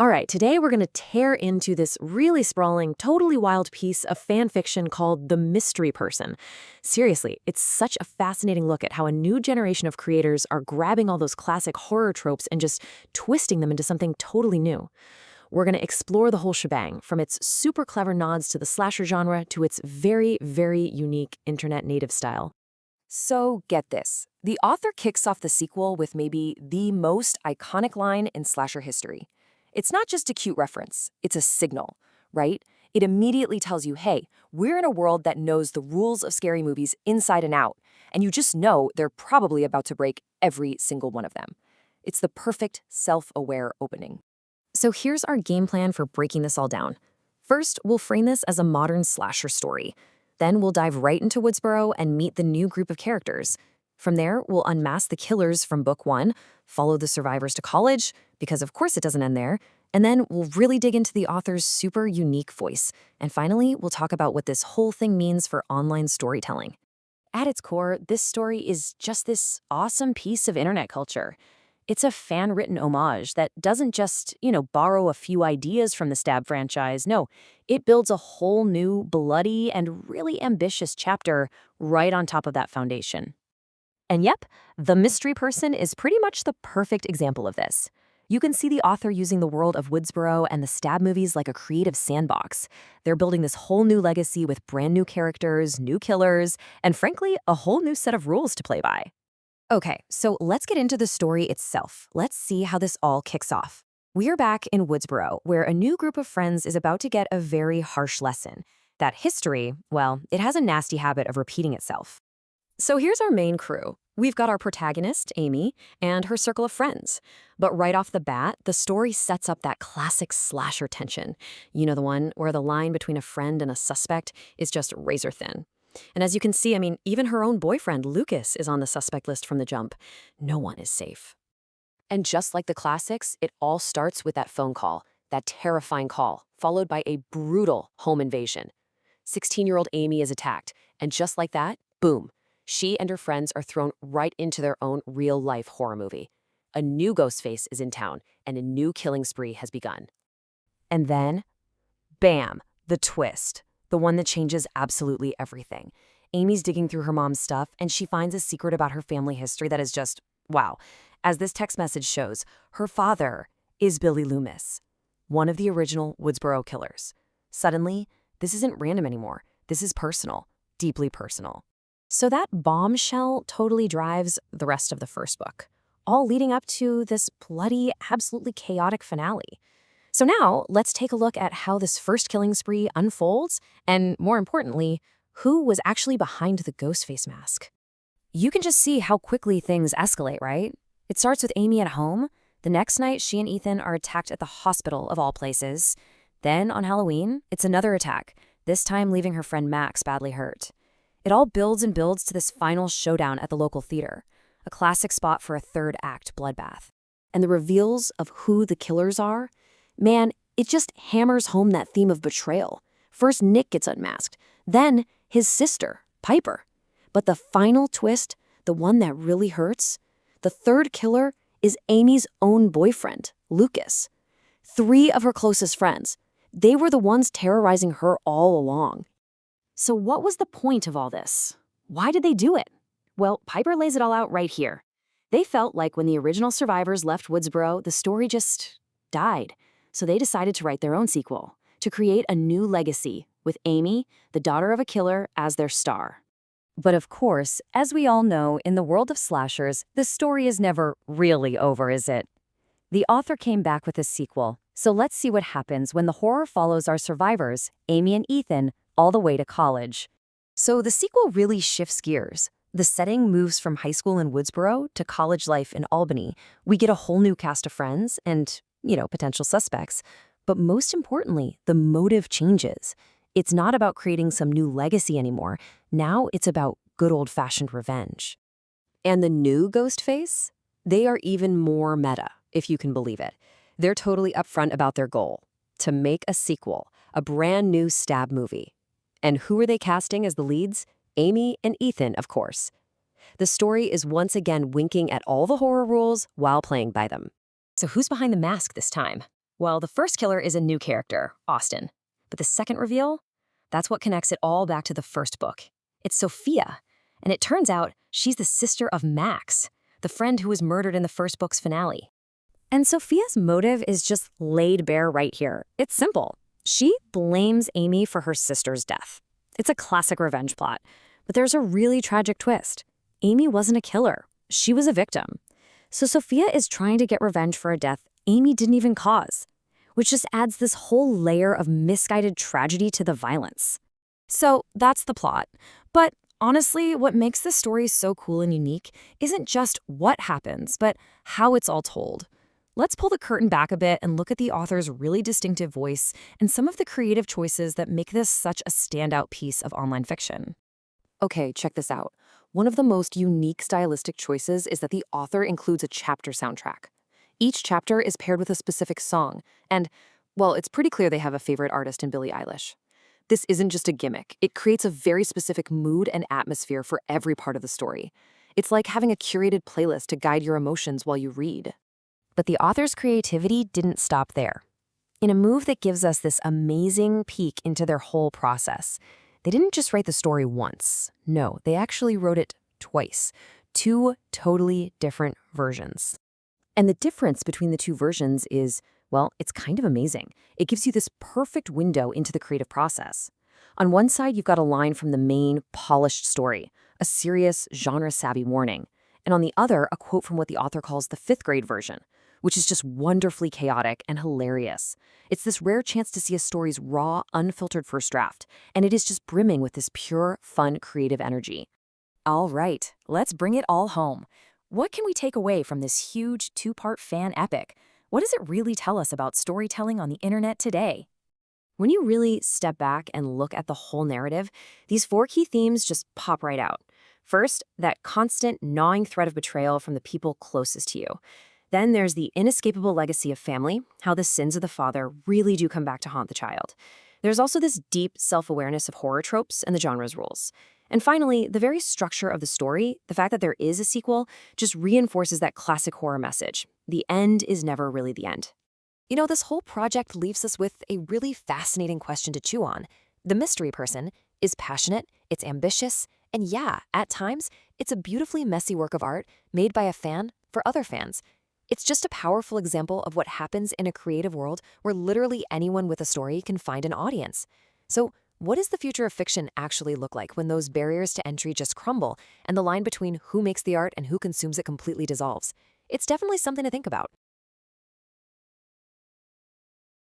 All right, today we're going to tear into this really sprawling, totally wild piece of fan fiction called The Mystery Person. Seriously, it's such a fascinating look at how a new generation of creators are grabbing all those classic horror tropes and just twisting them into something totally new. We're going to explore the whole shebang, from its super clever nods to the slasher genre to its very, very unique internet native style. So get this. The author kicks off the sequel with maybe the most iconic line in slasher history. It's not just a cute reference, it's a signal, right? It immediately tells you, hey, we're in a world that knows the rules of scary movies inside and out, and you just know they're probably about to break every single one of them. It's the perfect self-aware opening. So here's our game plan for breaking this all down. First, we'll frame this as a modern slasher story. Then we'll dive right into Woodsboro and meet the new group of characters. From there, we'll unmask the killers from book one, follow the survivors to college, because of course it doesn't end there, and then we'll really dig into the author's super unique voice. And finally, we'll talk about what this whole thing means for online storytelling. At its core, this story is just this awesome piece of internet culture. It's a fan-written homage that doesn't just, borrow a few ideas from the Stab franchise. No, it builds a whole new, bloody, and really ambitious chapter right on top of that foundation. And yep, The Mystery Person is pretty much the perfect example of this. You can see the author using the world of Woodsboro and the Stab movies like a creative sandbox. They're building this whole new legacy with brand new characters, new killers, and frankly, a whole new set of rules to play by. Okay, so let's get into the story itself. Let's see how this all kicks off. We're back in Woodsboro, where a new group of friends is about to get a very harsh lesson. That history, well, it has a nasty habit of repeating itself. So here's our main crew. We've got our protagonist, Amy, and her circle of friends. But right off the bat, the story sets up that classic slasher tension. You know, the one where the line between a friend and a suspect is just razor thin. And as you can see, even her own boyfriend, Lucas, is on the suspect list from the jump. No one is safe. And just like the classics, it all starts with that phone call, that terrifying call, followed by a brutal home invasion. 16-year-old Amy is attacked, and just like that, boom, she and her friends are thrown right into their own real-life horror movie. A new Ghostface is in town, and a new killing spree has begun. And then, bam, the twist. The one that changes absolutely everything. Amy's digging through her mom's stuff, and she finds a secret about her family history that is just, wow. As this text message shows, her father is Billy Loomis, one of the original Woodsboro killers. Suddenly, this isn't random anymore. This is personal, deeply personal. So that bombshell totally drives the rest of the first book, all leading up to this bloody, absolutely chaotic finale. So now, let's take a look at how this first killing spree unfolds, and more importantly, who was actually behind the Ghostface mask. You can just see how quickly things escalate, right? It starts with Amy at home. The next night, she and Ethan are attacked at the hospital, of all places. Then, on Halloween, it's another attack, this time leaving her friend Max badly hurt. It all builds and builds to this final showdown at the local theater, a classic spot for a third act bloodbath. And the reveals of who the killers are, man, it just hammers home that theme of betrayal. First, Nick gets unmasked, then his sister, Piper. But the final twist, the one that really hurts, the third killer is Amy's own boyfriend, Lucas. 3 of her closest friends. They were the ones terrorizing her all along. So what was the point of all this? Why did they do it? Well, Piper lays it all out right here. They felt like when the original survivors left Woodsboro, the story just died. So they decided to write their own sequel, to create a new legacy, with Amy, the daughter of a killer, as their star. But of course, as we all know, in the world of slashers, the story is never really over, is it? The author came back with a sequel, so let's see what happens when the horror follows our survivors, Amy and Ethan, all the way to college. So the sequel really shifts gears. The setting moves from high school in Woodsboro to college life in Albany. We get a whole new cast of friends and, potential suspects. But most importantly, the motive changes. It's not about creating some new legacy anymore. Now it's about good old-fashioned revenge. And the new Ghostface? They are even more meta, if you can believe it. They're totally upfront about their goal, to make a sequel, a brand new Stab movie. And who are they casting as the leads? Amy and Ethan, of course. The story is once again winking at all the horror rules while playing by them. So who's behind the mask this time? Well, the first killer is a new character, Austin. But the second reveal? That's what connects it all back to the first book. It's Sophia. And it turns out she's the sister of Max, the friend who was murdered in the first book's finale. And Sophia's motive is just laid bare right here. It's simple. She blames Amy for her sister's death. It's a classic revenge plot. But there's a really tragic twist. Amy wasn't a killer. She was a victim. So Sophia is trying to get revenge for a death Amy didn't even cause, which just adds this whole layer of misguided tragedy to the violence. So that's the plot. But honestly, what makes this story so cool and unique isn't just what happens, but how it's all told. Let's pull the curtain back a bit and look at the author's really distinctive voice and some of the creative choices that make this such a standout piece of online fiction. Okay, check this out. One of the most unique stylistic choices is that the author includes a chapter soundtrack. Each chapter is paired with a specific song, and, well, it's pretty clear they have a favorite artist in Billie Eilish. This isn't just a gimmick. It creates a very specific mood and atmosphere for every part of the story. It's like having a curated playlist to guide your emotions while you read. But the author's creativity didn't stop there. In a move that gives us this amazing peek into their whole process, they didn't just write the story once. No, they actually wrote it twice. 2 totally different versions. And the difference between the 2 versions is, well, it's kind of amazing. It gives you this perfect window into the creative process. On one side, you've got a line from the main, polished story, a serious, genre-savvy warning. And on the other, a quote from what the author calls the 5th grade version, which is just wonderfully chaotic and hilarious. It's this rare chance to see a story's raw, unfiltered first draft, and it is just brimming with this pure, fun, creative energy. All right, let's bring it all home. What can we take away from this huge 2-part fan epic? What does it really tell us about storytelling on the internet today? When you really step back and look at the whole narrative, these 4 key themes just pop right out. First, that constant gnawing thread of betrayal from the people closest to you. Then there's the inescapable legacy of family, how the sins of the father really do come back to haunt the child. There's also this deep self-awareness of horror tropes and the genre's rules. And finally, the very structure of the story, the fact that there is a sequel, just reinforces that classic horror message. The end is never really the end. You know, this whole project leaves us with a really fascinating question to chew on. The mystery person is passionate, it's ambitious, and yeah, at times, it's a beautifully messy work of art made by a fan for other fans. It's just a powerful example of what happens in a creative world where literally anyone with a story can find an audience. So, what does the future of fiction actually look like when those barriers to entry just crumble and the line between who makes the art and who consumes it completely dissolves? It's definitely something to think about.